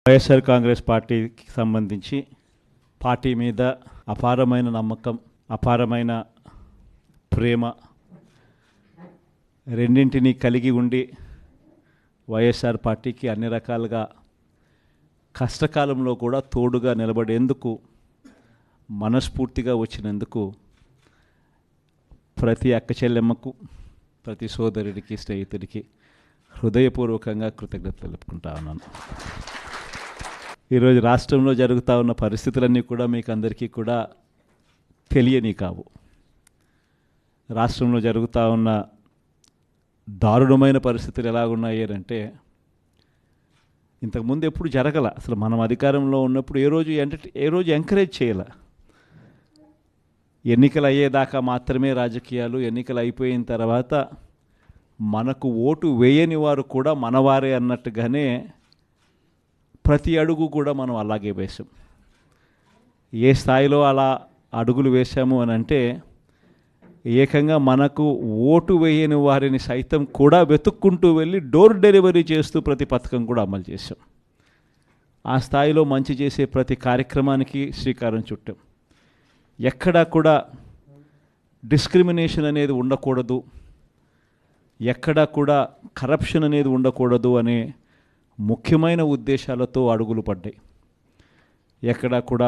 వైఎస్ఆర్ కాంగ్రెస్ పార్టీకి సంబంధించి పార్టీ మీద అపారమైన నమ్మకం, అపారమైన ప్రేమ రెండింటినీ కలిగి ఉండి వైఎస్ఆర్ పార్టీకి అన్ని రకాలుగా కష్టకాలంలో కూడా తోడుగా నిలబడేందుకు మనస్ఫూర్తిగా వచ్చినందుకు ప్రతి అక్క చెల్లెమ్మకు, ప్రతి సోదరుడికి, స్నేహితుడికి హృదయపూర్వకంగా కృతజ్ఞతలు తెలుపుకుంటా ఉన్నాను. ఈరోజు రాష్ట్రంలో జరుగుతూ ఉన్న పరిస్థితులన్నీ కూడా మీకు అందరికీ కూడా తెలియని కావు. రాష్ట్రంలో జరుగుతూ ఉన్న దారుణమైన పరిస్థితులు ఎలాగున్నాయి అంటే ఇంతకుముందు ఎప్పుడు జరగల. అసలు మనం అధికారంలో ఉన్నప్పుడు ఏ రోజు ఎంకరేజ్ చేయాల. ఎన్నికలు అయ్యేదాకా మాత్రమే రాజకీయాలు, ఎన్నికలు అయిపోయిన తర్వాత మనకు ఓటు వేయని వారు కూడా మనవారే అన్నట్టుగానే ప్రతి అడుగు కూడా మనం అలాగే వేసాం. ఏ స్థాయిలో అలా అడుగులు వేసాము అని అంటే ఏకంగా మనకు ఓటు వేయని వారిని సైతం కూడా వెతుక్కుంటూ వెళ్ళి డోర్ డెలివరీ చేస్తూ ప్రతి పథకం కూడా అమలు చేసాం. ఆ స్థాయిలో మంచి చేసే ప్రతి కార్యక్రమానికి శ్రీకారం చుట్టాం. ఎక్కడా కూడా డిస్క్రిమినేషన్ అనేది ఉండకూడదు, ఎక్కడా కూడా కరప్షన్ అనేది ఉండకూడదు అనే ముఖ్యమైన ఉద్దేశాలతో అడుగులు పడ్డాయి. ఎక్కడా కూడా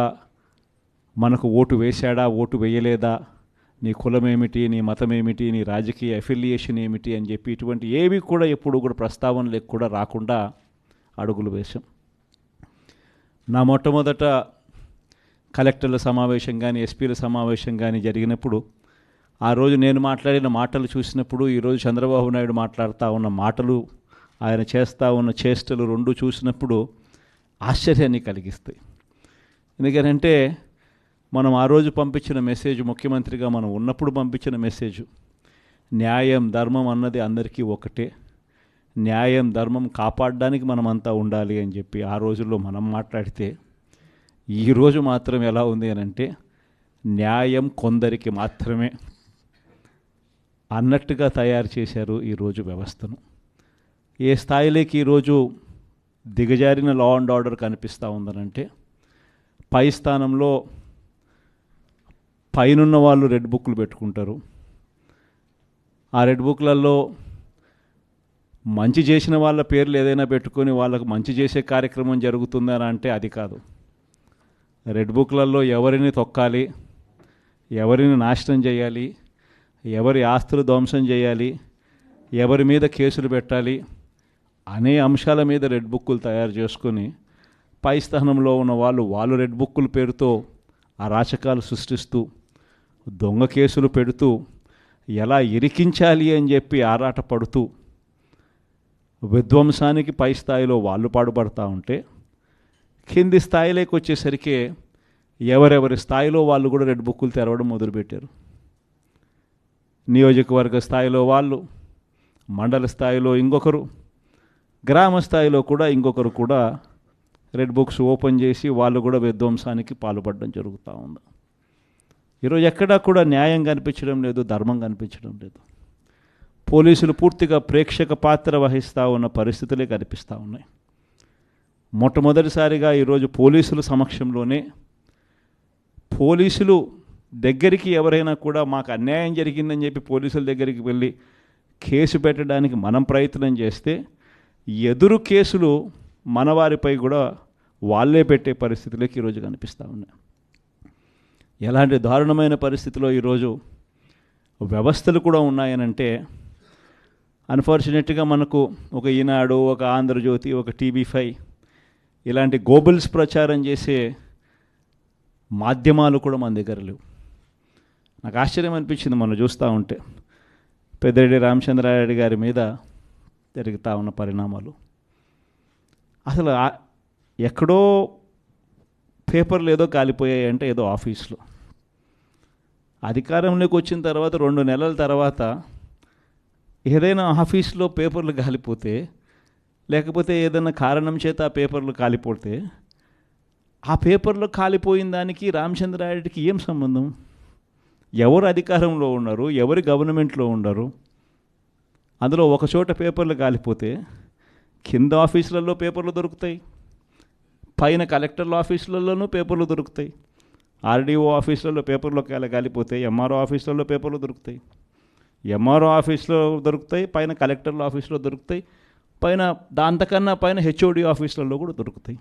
మనకు ఓటు వేశాడా, ఓటు వేయలేదా, నీ కులం ఏమిటి, నీ మతం ఏమిటి, నీ రాజకీయ అఫిలియేషన్ ఏమిటి అని చెప్పి ఇటువంటి ఏవి కూడా ఎప్పుడు కూడా ప్రస్తావనలకు కూడా రాకుండా అడుగులు వేశాం. నా మొట్టమొదట కలెక్టర్ల సమావేశం కానీ, ఎస్పీల సమావేశం కానీ జరిగినప్పుడు ఆ రోజు నేను మాట్లాడిన మాటలు చూసినప్పుడు ఈరోజు చంద్రబాబు నాయుడు మాట్లాడుతూ ఉన్న మాటలు, ఆయన చేస్తూ ఉన్న చేష్టలు రెండు చూసినప్పుడు ఆశ్చర్యాన్ని కలిగిస్తాయి. ఎందుకంటే మనం ఆ రోజు పంపించిన మెసేజ్, ముఖ్యమంత్రిగా మనం ఉన్నప్పుడు పంపించిన మెసేజ్, న్యాయం ధర్మం అన్నది అందరికీ ఒకటే, న్యాయం ధర్మం కాపాడడానికి మనమంతా ఉండాలి అని చెప్పి ఆ రోజుల్లో మనం మాట్లాడితే ఈరోజు మాత్రం ఎలా ఉంది అని అంటే న్యాయం కొందరికి మాత్రమే అన్నట్టుగా తయారు చేశారు ఈరోజు వ్యవస్థను. ఏ స్థాయిలోకి ఈరోజు దిగజారిన లా అండ్ ఆర్డర్ కనిపిస్తూ ఉందనంటే పై స్థానంలో పైనున్న వాళ్ళు రెడ్ బుక్లు పెట్టుకుంటారు. ఆ రెడ్ బుక్లలో మంచి చేసిన వాళ్ళ పేర్లు ఏదైనా పెట్టుకొని వాళ్ళకు మంచి చేసే కార్యక్రమం జరుగుతుందని అంటే అది కాదు. రెడ్ బుక్లలో ఎవరిని తొక్కాలి, ఎవరిని నాశనం చేయాలి, ఎవరి ఆస్తులు ధ్వంసం చేయాలి, ఎవరి మీద కేసులు పెట్టాలి అనే అంశాల మీద రెడ్ బుక్కులు తయారు చేసుకొని పై స్థానంలో ఉన్న వాళ్ళు రెడ్ బుక్కుల పేరుతో అరాచకాలు సృష్టిస్తూ దొంగ కేసులు పెడుతూ ఎలా ఇరికించాలి అని చెప్పి ఆరాట పడుతూ విధ్వంసానికి పై స్థాయిలో వాళ్ళు పాడుపడతా ఉంటే కింది స్థాయిలోకి వచ్చేసరికి ఎవరెవరి స్థాయిలో వాళ్ళు కూడా రెడ్ బుక్కులు తెరవడం మొదలుపెట్టారు. నియోజకవర్గ స్థాయిలో వాళ్ళు, మండల స్థాయిలో ఇంకొకరు, గ్రామ స్థాయిలో కూడా ఇంకొకరు కూడా రెడ్ బుక్స్ ఓపెన్ చేసి వాళ్ళు కూడా విధ్వంసానికి పాల్పడడం జరుగుతూ ఉంది. ఈరోజు ఎక్కడా కూడా న్యాయం కనిపించడం లేదు, ధర్మం కనిపించడం లేదు. పోలీసులు పూర్తిగా ప్రేక్షక పాత్ర వహిస్తూ ఉన్న పరిస్థితులే కనిపిస్తూ ఉన్నాయి. మొట్టమొదటిసారిగా ఈరోజు పోలీసుల సమక్షంలోనే పోలీసులు దగ్గరికి ఎవరైనా కూడా మాకు అన్యాయం జరిగిందని చెప్పి పోలీసుల దగ్గరికి వెళ్ళి కేసు పెట్టడానికి మనం ప్రయత్నం చేస్తే ఎదురు కేసులు మన వారిపై కూడా వాళ్ళే పెట్టే పరిస్థితులకి ఈరోజు కనిపిస్తూ ఉన్నాయి. ఎలాంటి దారుణమైన పరిస్థితిలో ఈరోజు వ్యవస్థలు కూడా ఉన్నాయనంటే అన్ఫార్చునేట్గా మనకు ఒక ఈనాడు, ఒక ఆంధ్రజ్యోతి, ఒక TV5 ఇలాంటి గోబల్స్ ప్రచారం చేసే మాధ్యమాలు కూడా మన దగ్గర లేవు. నాకు ఆశ్చర్యం అనిపించింది మనం చూస్తూ ఉంటే పెద్దిరెడ్డి రామచంద్రారెడ్డి గారి మీద జరుగుతూ ఉన్న పరిణామాలు. అసలు ఎక్కడో పేపర్లు ఏదో కాలిపోయాయి అంటే ఏదో ఆఫీస్లో, అధికారంలోకి వచ్చిన తర్వాత 2 నెలల తర్వాత ఏదైనా ఆఫీస్లో పేపర్లు కాలిపోతే, లేకపోతే ఏదైనా కారణం చేత ఆ పేపర్లు కాలిపోతే ఆ పేపర్లో కాలిపోయిన దానికి రామచంద్రారెడ్డికి ఏం సంబంధం? ఎవరు అధికారంలో ఉన్నారు, ఎవరు గవర్నమెంట్లో ఉన్నారు? అందులో ఒక చోట పేపర్లు కాలిపోతే కింద ఆఫీసులలో పేపర్లు దొరుకుతాయి, పైన కలెక్టర్ల ఆఫీసులలోనూ పేపర్లు దొరుకుతాయి, ఆర్డీఓ ఆఫీసులలో పేపర్లో కాలిపోతాయి, ఎంఆర్ఓ ఆఫీసులలో పేపర్లు దొరుకుతాయి, ఎంఆర్ఓ ఆఫీస్లో దొరుకుతాయి, పైన కలెక్టర్ల ఆఫీసులో దొరుకుతాయి, పైన దాంతకన్నా పైన హెచ్ఓడి ఆఫీసులలో కూడా దొరుకుతాయి.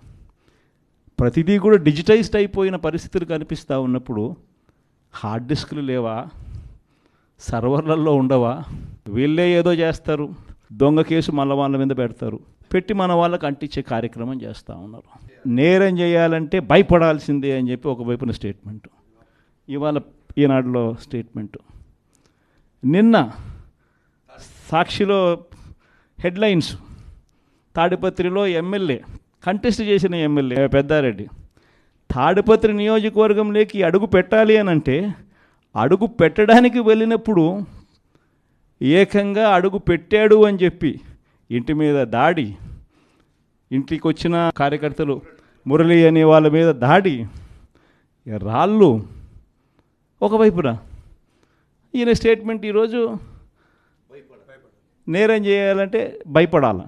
ప్రతిదీ కూడా డిజిటైజ్డ్ అయిపోయిన పరిస్థితులు కనిపిస్తూ ఉన్నప్పుడు హార్డ్ డిస్క్లు లేవా, సర్వర్లలో ఉండవా? వీళ్ళే ఏదో చేస్తారు, దొంగ కేసు మళ్ళీ వాళ్ళ మీద పెడతారు, పెట్టి మన వాళ్ళకి అంటించే కార్యక్రమం చేస్తూ ఉన్నారు. నేరం చేయాలంటే భయపడాల్సిందే అని చెప్పి ఒకవైపున స్టేట్మెంటు, ఇవాళ ఈనాడులో స్టేట్మెంటు, నిన్న సాక్షిలో హెడ్లైన్స్, తాడిపత్రిలో ఎమ్మెల్యే కంటెస్ట్ చేసిన ఎమ్మెల్యే పెద్దారెడ్డి తాడిపత్రి నియోజకవర్గంలోకి అడుగు పెట్టాలి అని అంటే అడుగు పెట్టడానికి వెళ్ళినప్పుడు ఏకంగా అడుగు పెట్టాడు అని చెప్పి ఇంటి మీద దాడి, ఇంటికి వచ్చిన కార్యకర్తలు మురళి అనే వాళ్ళ మీద దాడి, రాళ్ళు ఒకవైపున. ఈయన స్టేట్మెంట్ ఈరోజు నేరం చేయాలంటే భయపడాలి.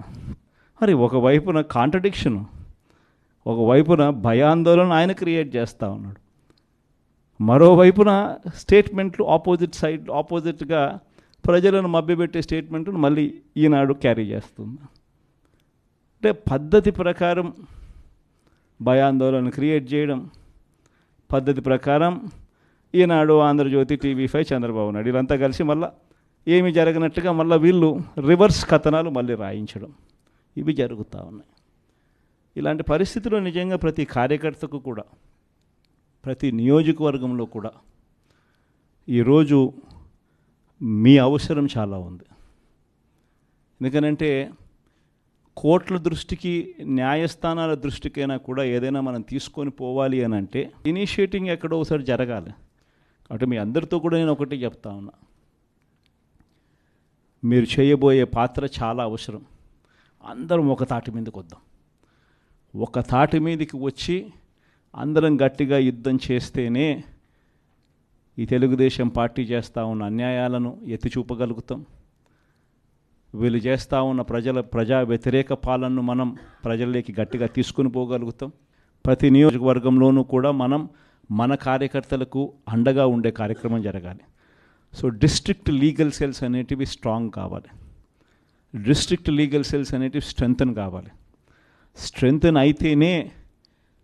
మరి ఒకవైపున కాంట్రడిక్షను, ఒకవైపున భయాందోళన ఆయన క్రియేట్ చేస్తూ ఉన్నాడు, మరోవైపున స్టేట్మెంట్లు ఆపోజిట్గా ప్రజలను మభ్యపెట్టే స్టేట్మెంట్ను మళ్ళీ ఈనాడు క్యారీ చేస్తుంది. అంటే పద్ధతి ప్రకారం భయాందోళన క్రియేట్ చేయడం, పద్ధతి ప్రకారం ఈనాడు, ఆంధ్రజ్యోతి, టీవీ5, చంద్రబాబు నాయుడు వీళ్ళంతా కలిసి మళ్ళీ ఏమి జరగనట్టుగా మళ్ళీ వీళ్ళు రివర్స్ కథనాలు మళ్ళీ రాయించడం, ఇవి జరుగుతూ ఉన్నాయి. ఇలాంటి పరిస్థితుల్లో నిజంగా ప్రతి కార్యకర్తకు కూడా, ప్రతి నియోజకవర్గంలో కూడా ఈరోజు మీ అవసరం చాలా ఉంది. ఎందుకనంటే కోర్టుల దృష్టికి, న్యాయస్థానాల దృష్టికైనా కూడా ఏదైనా మనం తీసుకొని పోవాలి అని అంటే ఇనిషియేటింగ్ ఎక్కడో ఒకసారి జరగాలి. కాబట్టి మీ అందరితో కూడా నేను ఒకటి చెప్తా ఉన్నా, మీరు చేయబోయే పాత్ర చాలా అవసరం. అందరం ఒక తాటి మీదకి వద్దాం, ఒక తాటి మీదకి వచ్చి అందరం గట్టిగా యుద్ధం చేస్తేనే ఈ తెలుగుదేశం పార్టీ చేస్తూ ఉన్న అన్యాయాలను ఎత్తి చూపగలుగుతాం. వీళ్ళు చేస్తూ ఉన్న ప్రజా వ్యతిరేక పాలనను మనం ప్రజల్లోకి గట్టిగా తీసుకుని పోగలుగుతాం. ప్రతి నియోజకవర్గంలోనూ కూడా మనం మన కార్యకర్తలకు అండగా ఉండే కార్యక్రమం జరగాలి. సో డిస్ట్రిక్ట్ లీగల్ సెల్స్ అనేటివి స్ట్రాంగ్ కావాలి, డిస్ట్రిక్ట్ లీగల్ సెల్స్ అనేటివి స్ట్రెంగ్తన్ కావాలి. స్ట్రెంగ్తన్ అయితేనే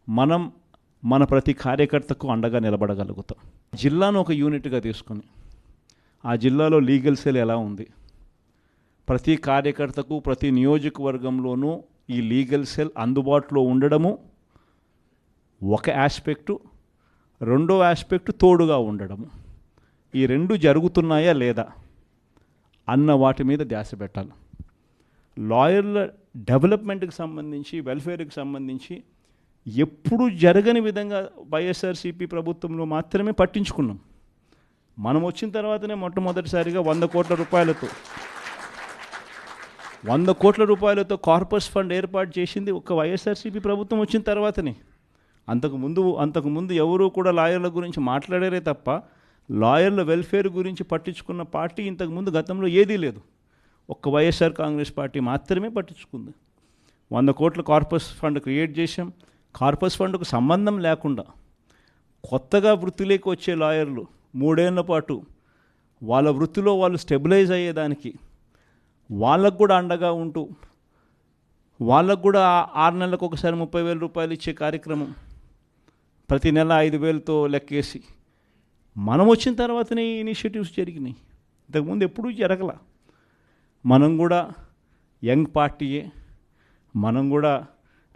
మనం మన ప్రతి కార్యకర్తకు అండగా నిలబడగలుగుతాం. జిల్లాను ఒక యూనిట్గా తీసుకొని ఆ జిల్లాలో లీగల్ సెల్ ఎలా ఉంది, ప్రతి కార్యకర్తకు ప్రతి నియోజకవర్గంలోనూ ఈ లీగల్ సెల్ అందుబాటులో ఉండడము ఒక ఆస్పెక్టు, రెండో ఆస్పెక్టు తోడుగా ఉండడము. ఈ రెండు జరుగుతున్నాయా లేదా అన్న వాటి మీద ధ్యాస పెట్టాలి. లాయర్ల డెవలప్మెంట్కి సంబంధించి, వెల్ఫేర్కి సంబంధించి ఎప్పుడు జరగని విధంగా వైఎస్ఆర్సీపీ ప్రభుత్వంలో మాత్రమే పట్టించుకున్నాం. మనం వచ్చిన తర్వాతనే మొట్టమొదటిసారిగా 100 కోట్ల రూపాయలతో కార్పస్ ఫండ్ ఏర్పాటు చేసింది ఒక వైఎస్ఆర్సీపీ ప్రభుత్వం వచ్చిన తర్వాతనే. అంతకుముందు ఎవరూ కూడా లాయర్ల గురించి మాట్లాడారే తప్ప లాయర్ల వెల్ఫేర్ గురించి పట్టించుకున్న పార్టీ ఇంతకుముందు గతంలో ఏదీ లేదు. ఒక్క వైఎస్ఆర్ కాంగ్రెస్ పార్టీ మాత్రమే పట్టించుకుంది. 100 కోట్ల కార్పస్ ఫండ్ క్రియేట్ చేశాం. కార్పస్ ఫండ్కు సంబంధం లేకుండా కొత్తగా వృత్తిలోకి వచ్చే లాయర్లు 3 ఏళ్ల పాటు వాళ్ళ వృత్తిలో వాళ్ళు స్టెబిలైజ్ అయ్యేదానికి వాళ్ళకు కూడా అండగా ఉంటూ, వాళ్ళకు కూడా 6 నెలలకు ఒకసారి 30,000 రూపాయలు ఇచ్చే కార్యక్రమం, ప్రతి నెల 5,000తో లెక్కేసి మనం వచ్చిన తర్వాతనే ఈ ఇనిషియేటివ్స్ జరిగినాయి. ఇంతకుముందు ఎప్పుడూ జరగల. మనం కూడా యంగ్ పార్టీయే, మనం కూడా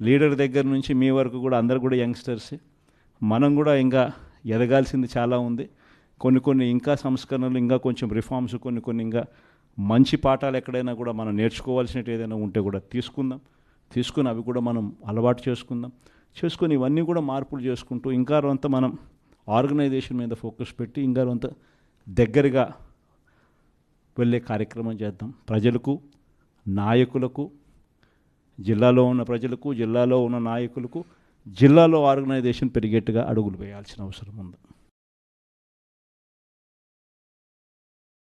లీడర్ దగ్గర నుంచి మీ వరకు కూడా అందరు కూడా యంగ్స్టర్సే. మనం కూడా ఇంకా ఎదగాల్సింది చాలా ఉంది. కొన్ని ఇంకా సంస్కరణలు, ఇంకా కొంచెం రిఫార్మ్స్, కొన్ని ఇంకా మంచి పాఠాలు ఎక్కడైనా కూడా మనం నేర్చుకోవాల్సినట్టు ఏదైనా ఉంటే కూడా తీసుకుని అవి కూడా మనం అలవాటు చేసుకుని ఇవన్నీ కూడా మార్పులు చేసుకుంటూ ఇంకా కొంత మనం ఆర్గనైజేషన్ మీద ఫోకస్ పెట్టి ఇంకా కొంత దగ్గరగా వెళ్ళే కార్యక్రమం చేద్దాం. ప్రజలకు, నాయకులకు, జిల్లాలో ఉన్న ప్రజలకు, జిల్లాలో ఉన్న నాయకులకు, జిల్లాలో ఆర్గనైజేషన్ పెరిగేట్టుగా అడుగులు వేయాల్సిన అవసరం ఉంది.